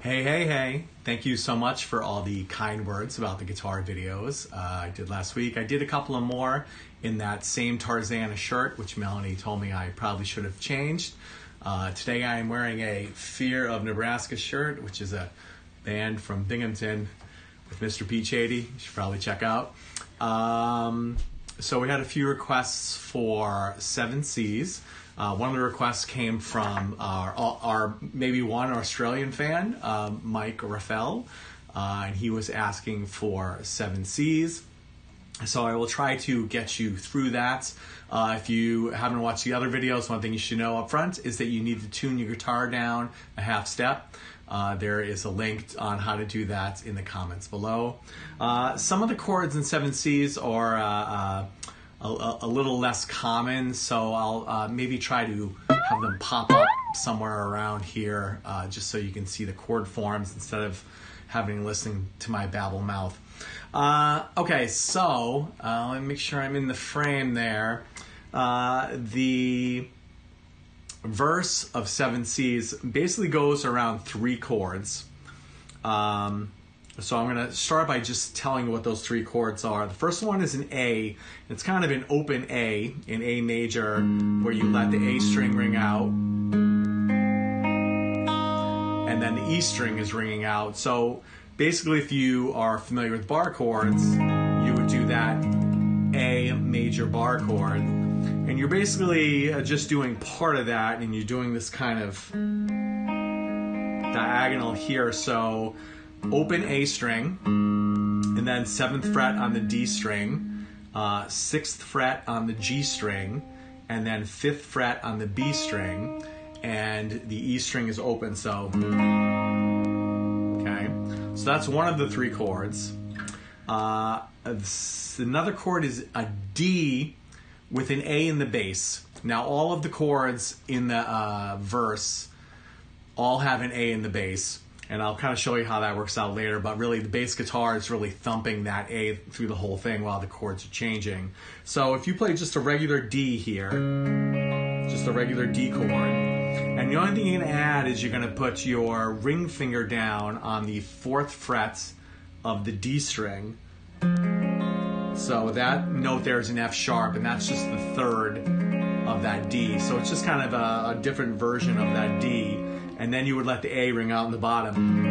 Hey, hey, hey. Thank you so much for all the kind words about the guitar videos I did last week. I did a couple of more in that same Tarzana shirt, which Melanie told me I probably should have changed. Today I am wearing a Fear of Nebraska shirt, which is a band from Binghamton with Mr. Pete Shady. You should probably check out. So we had a few requests for 7 Cs. One of the requests came from our maybe one Australian fan, Mike Raffel, and he was asking for 7 Cs. So I will try to get you through that. If you haven't watched the other videos, one thing you should know up front is that you need to tune your guitar down a half step. There is a link on how to do that in the comments below. Some of the chords in 7 Cs are a little less common, so I'll maybe try to have them pop up somewhere around here just so you can see the chord forms instead of listening to my babble mouth. Okay, so let me make sure I'm in the frame there. The verse of 7 Cs basically goes around 3 chords. So I'm going to start by just telling you what those 3 chords are. The first one is an A. It's kind of an open A in A major, where you let the A string ring out, and then the E string is ringing out. So basically, if you are familiar with bar chords, you would do that A major bar chord. And you're basically just doing part of that, and you're doing this kind of diagonal here. So open A string, and then 7th fret on the D string, 6th fret on the G string, and then 5th fret on the B string, and the E string is open, so, okay. So that's one of the 3 chords. Another chord is a D with an A in the bass. Now all of the chords in the verse all have an A in the bass. And I'll kind of show you how that works out later, but really the bass guitar is really thumping that A through the whole thing while the chords are changing. So if you play just a regular D here, just a regular D chord, and the only thing you're going to add is you're going to put your ring finger down on the 4th fret of the D string. So that note there is an F sharp, and that's just the 3rd of that D. So it's just kind of a different version of that D. And then you would let the A ring out in the bottom.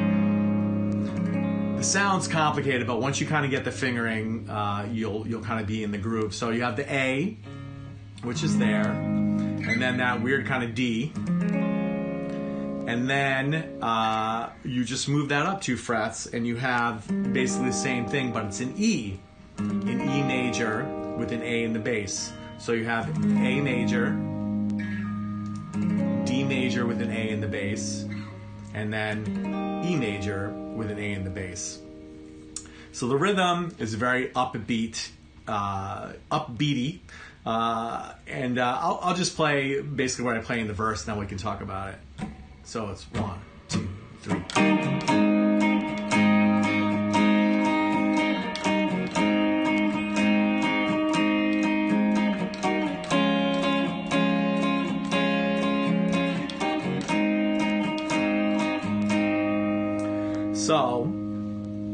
The sound's complicated, but once you kind of get the fingering, you'll kind of be in the groove. So you have the A, which is there, and then that weird kind of D, and then you just move that up 2 frets, and you have basically the same thing, but it's an E major with an A in the bass. So you have A major, D major with an A in the bass, and then E major with an A in the bass. So the rhythm is very upbeaty, and I'll just play basically what I play in the verse, and then we can talk about it. So it's 1, 2, 3. So,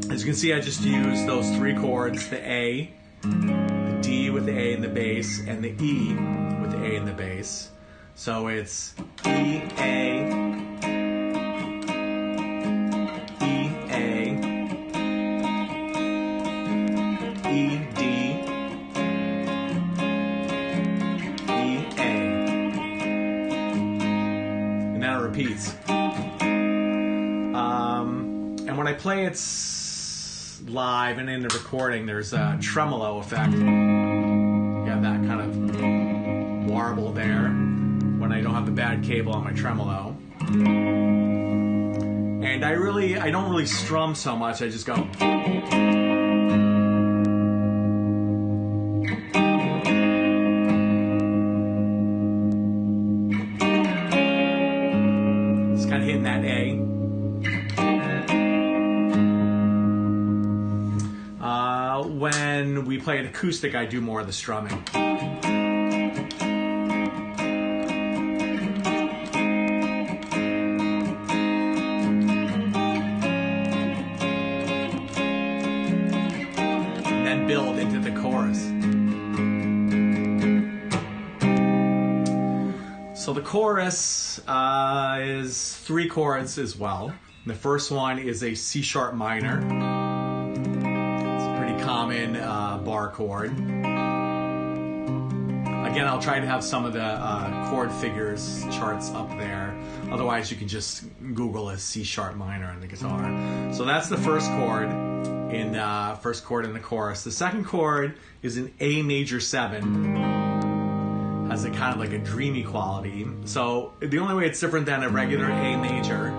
as you can see, I just used those 3 chords, the A, the D with the A in the bass, and the E with the A in the bass. So it's E, A, E, A, E, D, E, A. And then it repeats. And when I play it live and in the recording, there's a tremolo effect. You have that kind of warble there when I don't have the bad cable on my tremolo. And I don't really strum so much, I just go. It's kind of hitting that A. When we play an acoustic, I do more of the strumming. then build into the chorus. So the chorus is 3 chords as well. The first one is a C sharp minor. It's a pretty common bar chord. Again, I'll try to have some of the chord figures charts up there. Otherwise, you can just Google a C sharp minor on the guitar. So that's the first chord in the chorus. The second chord is an A major 7. Has a kind of like a dreamy quality. So the only way it's different than a regular A major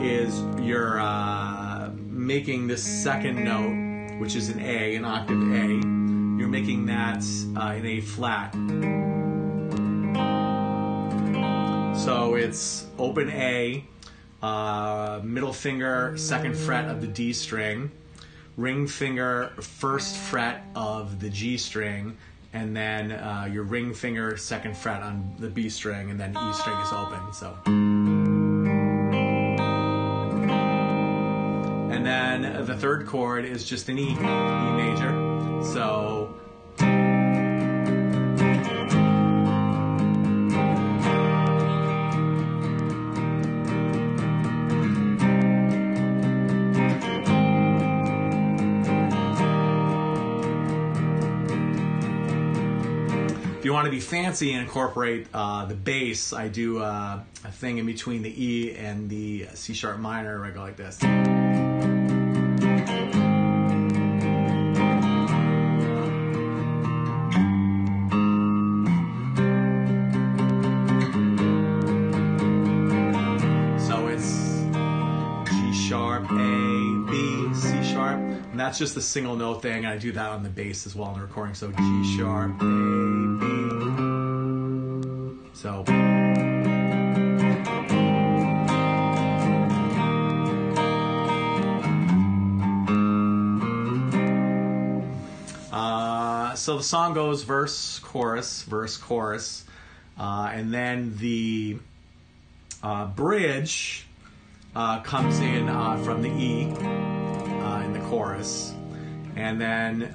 is you're making this second note, which is an A, an octave A. You're making that in A flat. So it's open A, middle finger, 2nd fret of the D string, ring finger, 1st fret of the G string, and then your ring finger, 2nd fret on the B string, and then E string is open. So, and then the third chord is just an E major. So. If you want to be fancy and incorporate the bass, I do a thing in between the E and the C sharp minor where I go like this. So it's G sharp, A, B, C sharp. And that's just a single note thing, and I do that on the bass as well in the recording. So G sharp, A, B. So. So the song goes verse, chorus, and then the bridge comes in from the E in the chorus, and then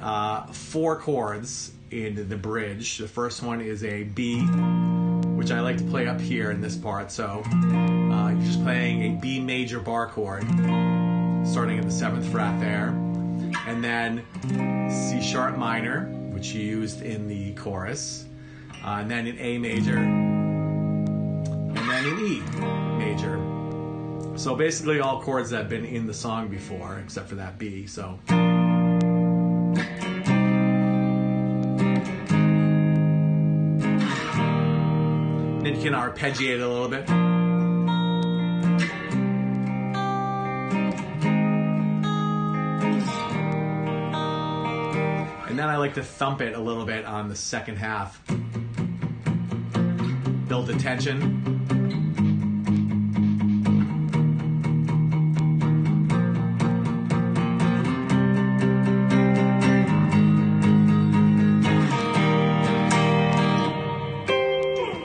4 chords in the bridge. The first one is a B, which I like to play up here in this part. So you're just playing a B major bar chord, starting at the 7th fret there, and then C sharp minor, which you used in the chorus, and then an A major, and then an E major. So basically all chords that have been in the song before, except for that B. So. Then you can arpeggiate it a little bit. And then I like to thump it a little bit on the second half. Build the tension.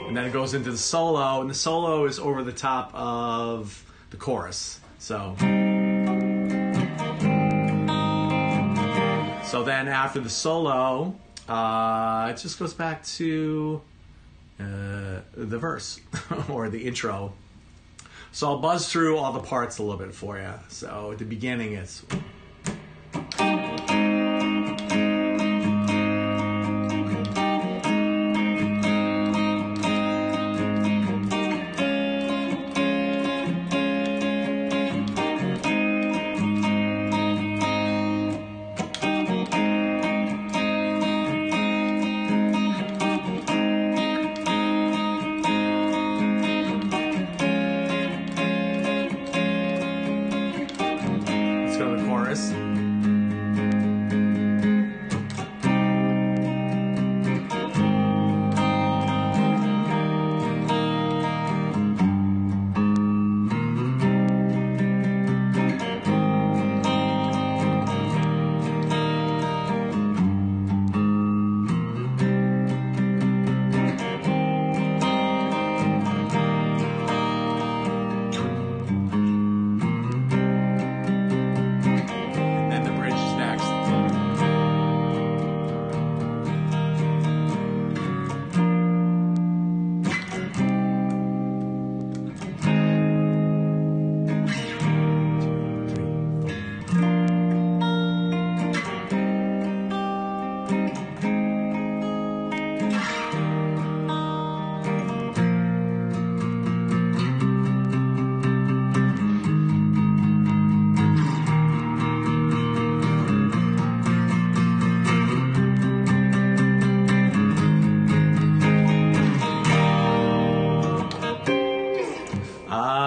And then it goes into the solo, and the solo is over the top of the chorus. So then after the solo, it just goes back to the verse or the intro. So I'll buzz through all the parts a little bit for you. So at the beginning it's...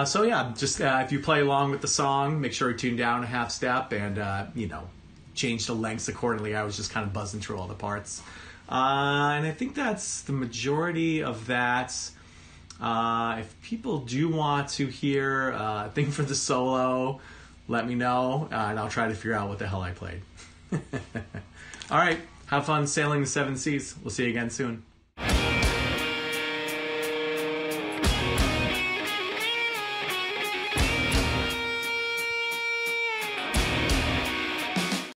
So yeah, just if you play along with the song, make sure you tune down a half step and change the lengths accordingly. I was just kind of buzzing through all the parts, and I think that's the majority of that. If people do want to hear a thing for the solo, let me know, and I'll try to figure out what the hell I played. All right, have fun sailing the seven seas. We'll see you again soon.